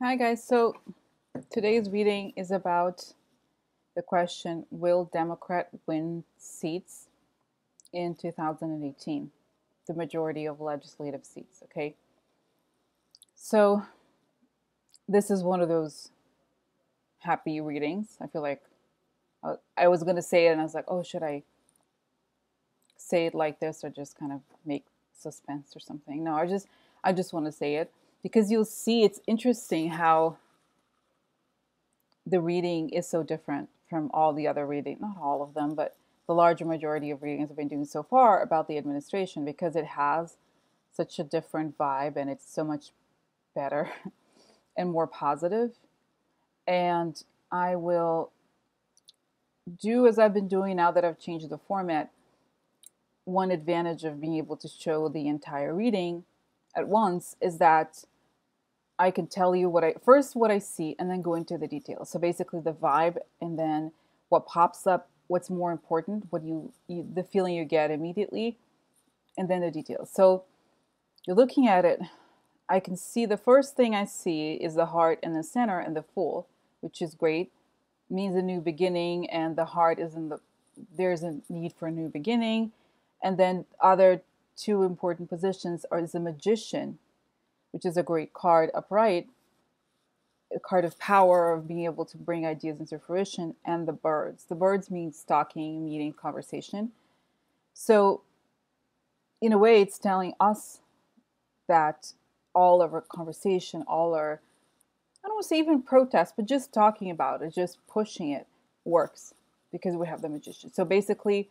Hi guys, so today's reading is about the question, will Democrat win seats in 2018? The majority of legislative seats, okay? So this is one of those happy readings. I feel like I was going to say it and I was like, oh, should I say it like this or just kind of make suspense or something? No, I just want to say it because you'll see it's interesting how the reading is so different from all the other reading, not all of them, but the larger majority of readings I've been doing so far about the administration because it has such a different vibe and it's so much better and more positive. And I will do as I've been doing now that I've changed the format. One advantage of being able to show the entire reading at once is that I can tell you what I see and then go into the details. So basically the vibe and then what pops up, what's more important, what the feeling you get immediately, and then the details. So you're looking at it, I can see the first thing I see is the heart in the center and the Fool, which is great. It means a new beginning, and the heart is in the there's a need for a new beginning. And then other two important positions are the Magician, which is a great card upright, a card of power, of being able to bring ideas into fruition, and the Birds. The Birds means talking, meeting, conversation. So in a way, it's telling us that all of our conversation, all our, I don't want to say even protest, but just talking about it, just pushing it works because we have the Magician. So basically,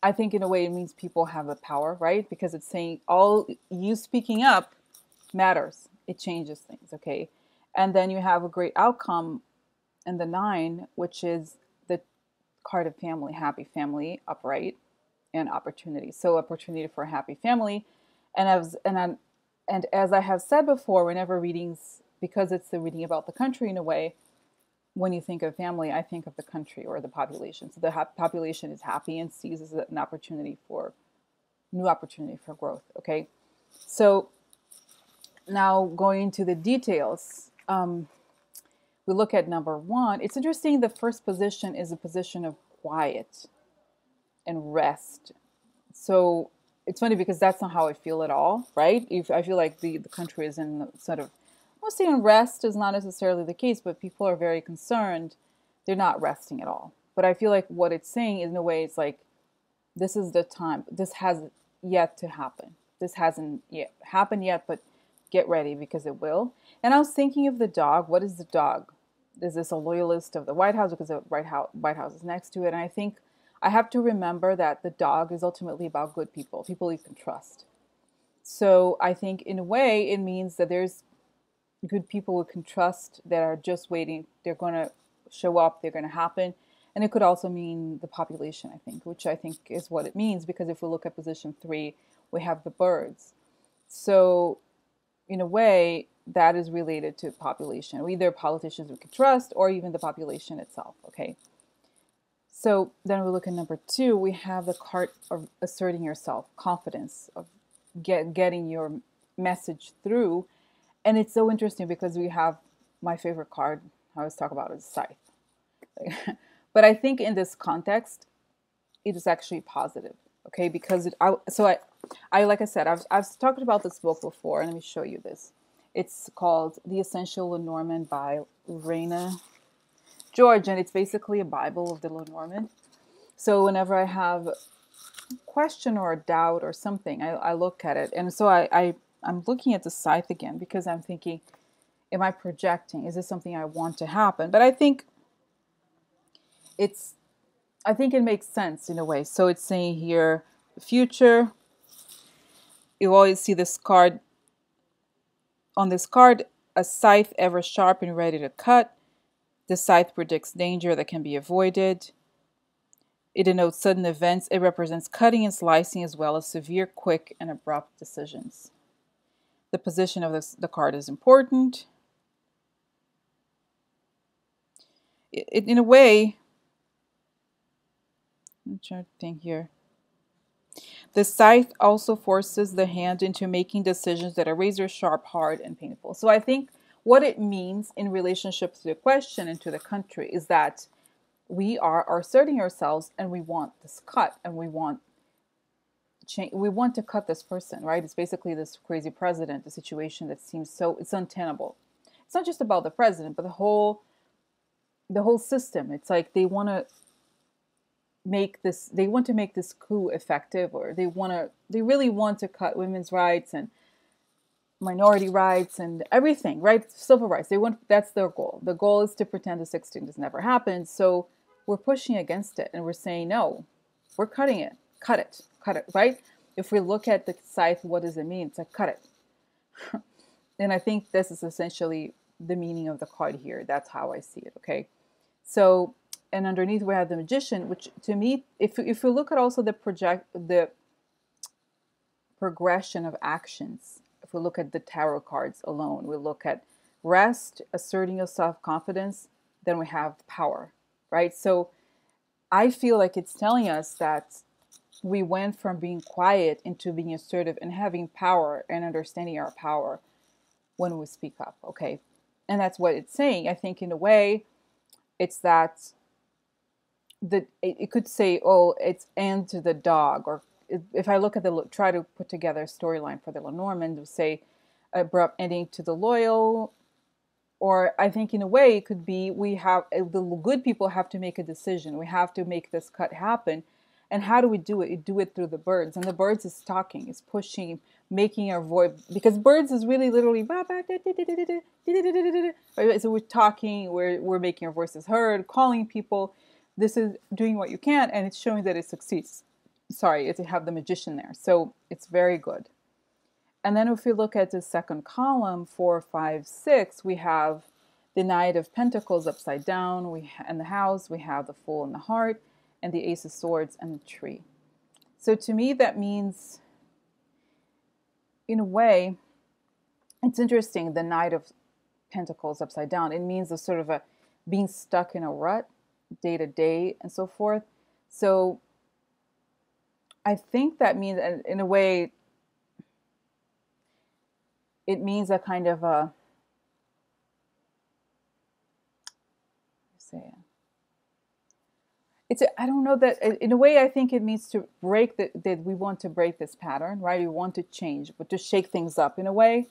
I think in a way it means people have the power, right? Because it's saying all you speaking up matters. It changes things, okay? And then you have a great outcome in the nine, which is the card of family, happy family, upright, and opportunity. So opportunity for a happy family. And as I have said before, whenever readings, because it's the reading about the country in a way, when you think of family, I think of the country or the population. So the population is happy and sees as an opportunity for new opportunity for growth. Okay, so now going into the details, we look at number one. It's interesting. The first position is a position of quiet and rest. So it's funny because that's not how I feel at all, right? If I feel like the country is in sort of, I won't say in rest is not necessarily the case, but people are very concerned. They're not resting at all. But I feel like what it's saying is in a way, it's like, this is the time. This has yet to happen. This hasn't yet happened yet, but get ready because it will. And I was thinking of the dog. What is the dog? Is this a loyalist of the White House because the White House is next to it? And I think I have to remember that the dog is ultimately about good people you can trust. So I think in a way it means that there's good people we can trust that are just waiting. They're going to show up. They're going to happen. And it could also mean the population, I think, which I think is what it means. Because if we look at position three, we have the Birds. So in a way, that is related to population. Either politicians we can trust or even the population itself, okay? So then we look at number two, we have the card of asserting yourself, confidence, of getting your message through. And it's so interesting because we have my favorite card I always talk about is Scythe. But I think in this context, it is actually positive, okay? Because I like I said, I've talked about this book before, and let me show you this. It's called The Essential Lenormand by Raina George, and it's basically a Bible of the Lenormand. So whenever I have a question or a doubt or something, I look at it, and so I'm looking at the Scythe again because I'm thinking, am I projecting? Is this something I want to happen? But it's I think it makes sense in a way. So it's saying here, future. You always see this card. On this card, a scythe ever sharp and ready to cut. The scythe predicts danger that can be avoided. It denotes sudden events. It represents cutting and slicing as well as severe, quick, and abrupt decisions. The position of the card is important. In a way, I'm trying to think here. The scythe also forces the hand into making decisions that are razor sharp, hard, and painful. So I think what it means in relationship to the question and to the country is that we are asserting ourselves and we want this cut and we want change. We want to cut this person, right? It's basically this crazy president, a situation that seems so, it's untenable. It's not just about the president, but the whole system. It's like they want to make this coup effective, or they really want to cut women's rights and minority rights and everything, right? Civil rights. That's their goal. The goal is to pretend the 16 has never happened. So we're pushing against it and we're saying, no, we're cutting it. Cut it, right? If we look at the scythe, what does it mean? It's like, cut it. And I think this is essentially the meaning of the card here. That's how I see it, okay? So, and underneath we have the magician, which to me, if we look at also the progression of actions, if we look at the tarot cards alone, we look at rest, asserting your self-confidence, then we have power, right? So I feel like it's telling us that we went from being quiet into being assertive and having power and understanding our power when we speak up, okay? And that's what it's saying. I think in a way, it's that it could say, oh, it's end to the dog, or if I look at try to put together a storyline for the Lenormand, to say abrupt ending to the loyal, or I think in a way it could be the good people have to make a decision. We have to make this cut happen. And how do we do it? You do it through the birds. And the birds is talking, is pushing, making our voice, because birds is really literally, so we're talking, we're making our voices heard, calling people. This is doing what you can, and it's showing that it succeeds. Sorry, it's to have the magician there. So it's very good. And then if we look at the second column, 4, 5, 6, we have the Knight of Pentacles upside down. In the house, we have the Fool in the heart, and the Ace of Swords and the tree. So to me, that means, in a way, it's interesting, the Knight of Pentacles upside down. It means a sort of a being stuck in a rut, day to day, and so forth. So I think that means, in a way, it means a kind of a, I don't know, that in a way I think it means to break that we want to break this pattern, right? We want to change, but to shake things up in a way.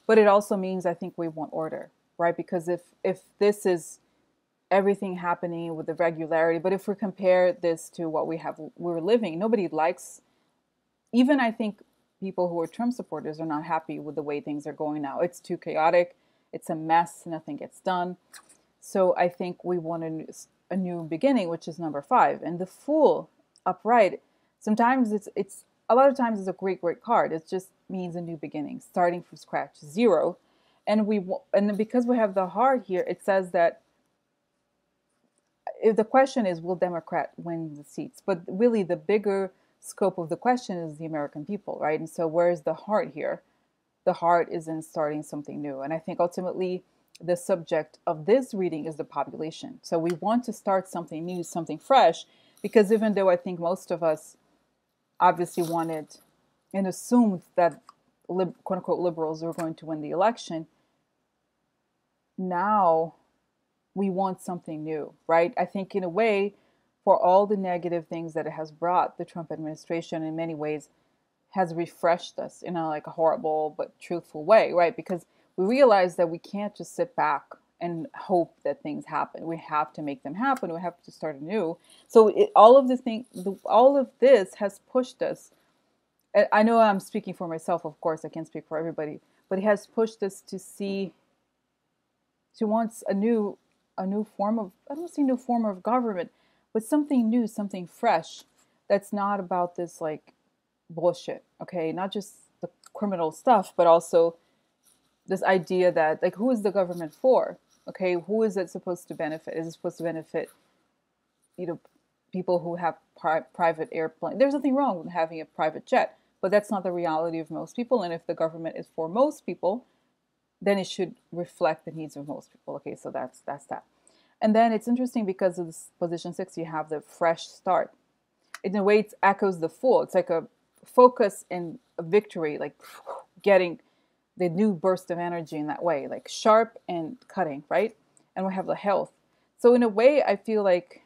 But it also means I think we want order, right? Because if this is everything happening with the regularity, but if we compare this to what we're living, nobody likes, even I think people who are Trump supporters are not happy with the way things are going now. It's too chaotic. It's a mess. Nothing gets done. So I think we want a new beginning, which is number 5. And the Fool upright, sometimes it's a lot of times it's a great card. It just means a new beginning, starting from scratch, 0. And because we have the heart here, it says that if the question is, will Democrat win the seats? But really the bigger scope of the question is the American people, right? And so where's the heart here? The heart is in starting something new. And I think ultimately the subject of this reading is the population. So we want to start something new, something fresh, because even though I think most of us obviously wanted and assumed that quote unquote liberals were going to win the election, now we want something new, right? I think in a way, for all the negative things that it has brought, the Trump administration in many ways has refreshed us in a horrible but truthful way, right? Because we realize that we can't just sit back and hope that things happen. We have to make them happen. We have to start anew. So all of this has pushed us. I know I'm speaking for myself, of course, I can't speak for everybody, but it has pushed us to want a new form of, I don't see new form of government, but something new, something fresh that's not about this bullshit, okay? Not just the criminal stuff, but also this idea that who is the government for? Okay, who is it supposed to benefit? Is it supposed to benefit, people who have private airplane? There's nothing wrong with having a private jet, but that's not the reality of most people. And if the government is for most people, then it should reflect the needs of most people. Okay, so that's that. And then it's interesting because of this position 6, you have the fresh start. In a way, it echoes the Fool. It's like a focus and a victory, getting the new burst of energy in that way, like sharp and cutting, right? And we have the health. So in a way, I feel like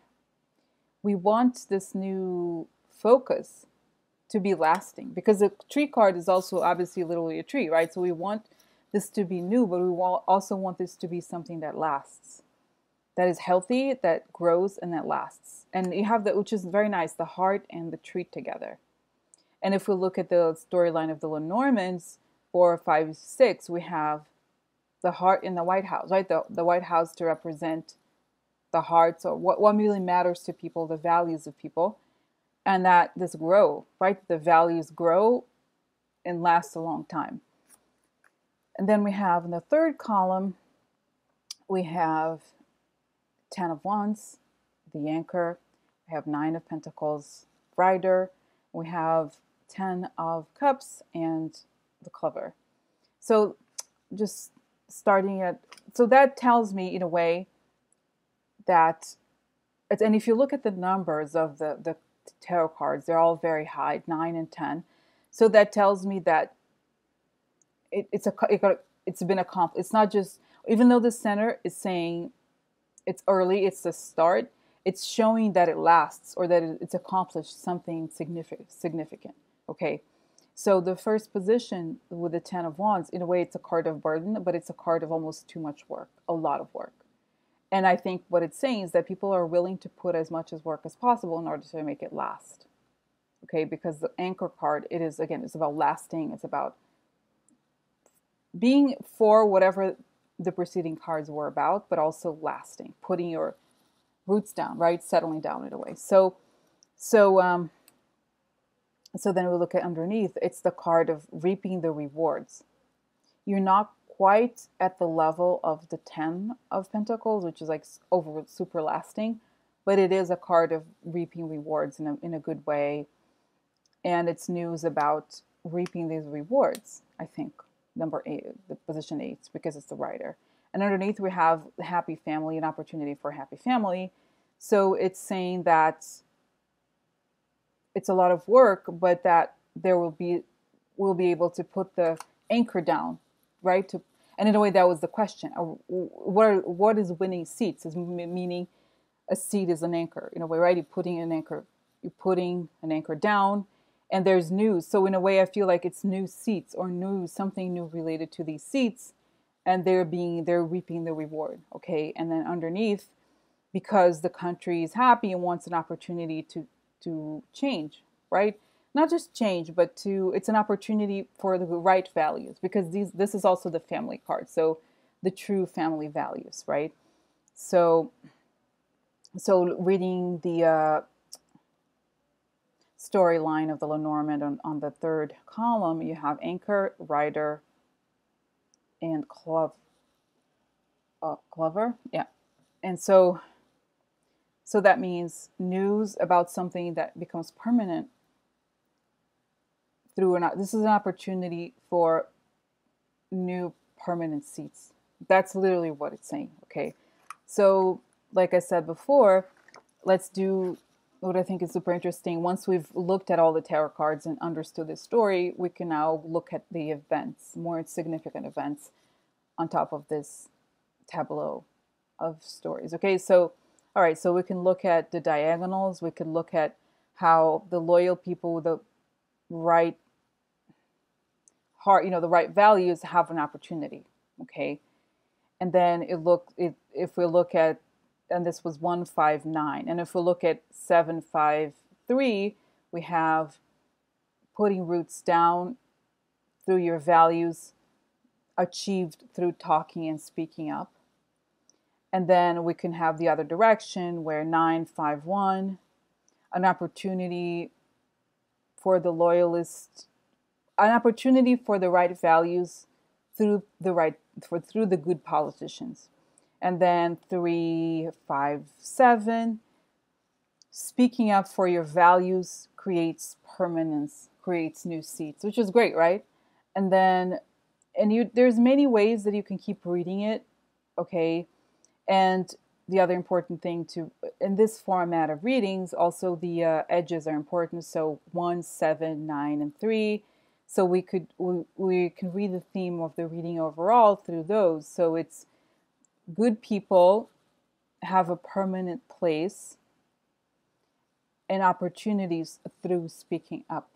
we want this new focus to be lasting, because the tree card is also obviously literally a tree, right? So we want this to be new, but we also want this to be something that lasts, that is healthy, that grows, and that lasts. And you have that, which is very nice, the heart and the tree together. And if we look at the storyline of the Lenormands, 4, 5, 6, we have the heart in the White House, right? The White House to represent the hearts, or what really matters to people, the values of people, and that this grow, right? The values grow and last a long time. And then we have in the third column, we have 10 of Wands, the anchor. We have 9 of Pentacles, rider. We have 10 of Cups and the clover. So just starting at, so that tells me in a way that, and if you look at the numbers of the tarot cards, they're all very high, 9 and 10. So that tells me that it's been accomplished. It's not just, even though the center is saying it's early, it's the start, it's showing that it lasts, or that it's accomplished something significant. Okay. So the first position with the 10 of Wands, in a way, it's a card of burden, but it's a card of almost too much work, a lot of work. And I think what it's saying is that people are willing to put as much as work as possible in order to make it last. Okay, because the anchor card, it is, again, it's about lasting. It's about being for whatever the preceding cards were about, but also lasting, putting your roots down, right? Settling down in a way. So then we look at underneath, it's the card of reaping the rewards. You're not quite at the level of the 10 of Pentacles, which is like over super lasting, but it is a card of reaping rewards in a good way. And it's news about reaping these rewards, I think. Number 8, the position 8, because it's the rider. And underneath we have the happy family, an opportunity for a happy family. So it's saying that it's a lot of work, but that we'll be able to put the anchor down, right? And in a way, that was the question. What is winning seats? Is meaning a seat is an anchor in a way, right? You're putting an anchor down, and there's news. So in a way, I feel like it's new seats, or something new related to these seats, and they're reaping the reward. Okay, and then underneath, because the country is happy and wants an opportunity to change, right? Not just change, but it's an opportunity for the right values, because this is also the family card. So the true family values, right? So reading the storyline of the Lenormand on the third column, you have anchor, rider, and clover. Yeah. And so that means news about something that becomes permanent this is an opportunity for new permanent seats. That's literally what it's saying. Okay. So like I said before, let's do what I think is super interesting. Once we've looked at all the tarot cards and understood the story, we can now look at the events, more significant events on top of this tableau of stories. Okay. So, all right. So we can look at the diagonals. We can look at how the loyal people with the right heart, the right values have an opportunity. Okay. And then if we look at, and this was 159, and if we look at 753, we have putting roots down through your values, achieved through talking and speaking up. And then we can have the other direction where 951, an opportunity for the loyalist, an opportunity for the right values through the good politicians. And then 357, speaking up for your values creates permanence, creates new seats, which is great, right? And then, there's many ways that you can keep reading it, okay? And the other important thing in this format of readings, also the edges are important. So 1, 7, 9, and 3, So we can read the theme of the reading overall through those. So it's good people have a permanent place and opportunities through speaking up.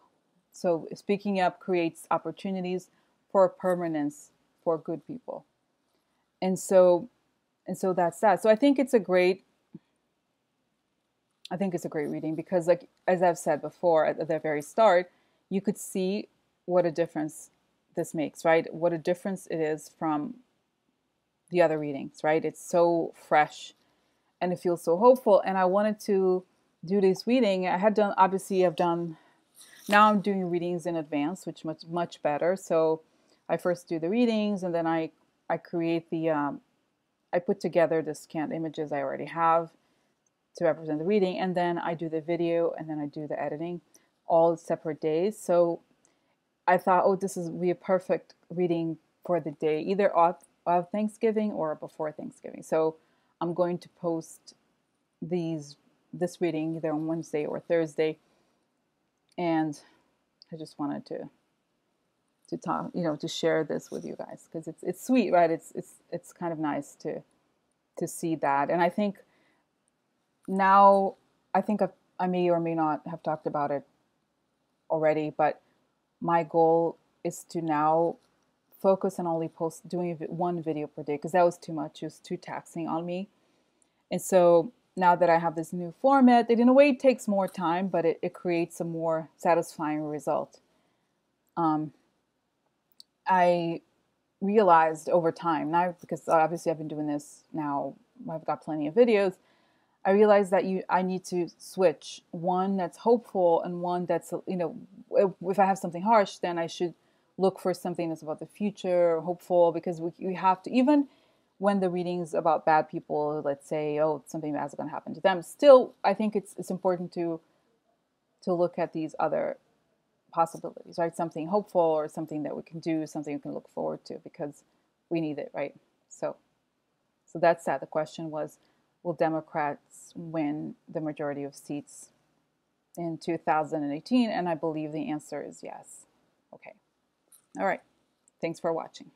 So speaking up creates opportunities for permanence for good people. And so that's that. So I think it's a great reading because, like, as I've said before at the very start, you could see what a difference this makes, right? What a difference it is from the other readings, right? It's so fresh and it feels so hopeful. And I wanted to do this reading. Now I'm doing readings in advance, which much better. So I first do the readings, and then I create I put together the scanned images I already have to represent the reading, and then I do the video, and then I do the editing, all separate days. So I thought, oh, this is be a perfect reading for the day, either of Thanksgiving or before Thanksgiving. So I'm going to post this reading either on Wednesday or Thursday, and I just wanted to talk, to share this with you guys because it's sweet, right? It's kind of nice to see that, and I think now I may or may not have talked about it already, but my goal is to now focus on only doing one video per day because that was too much. It was too taxing on me. And so now that I have this new format, it in a way takes more time, but it creates a more satisfying result. I realized over time, now because obviously I've been doing this now, I've got plenty of videos. I realized that I need to switch one that's hopeful and one that's, if I have something harsh, then I should look for something that's about the future, hopeful, because we have to, even when the reading's about bad people, let's say, oh, something bad is going to happen to them. Still, I think it's important to look at these other possibilities, right? Something hopeful or something that we can do, something we can look forward to because we need it, right? So that's that. The question was, will Democrats win the majority of seats in 2018? And I believe the answer is yes. Okay. All right. Thanks for watching.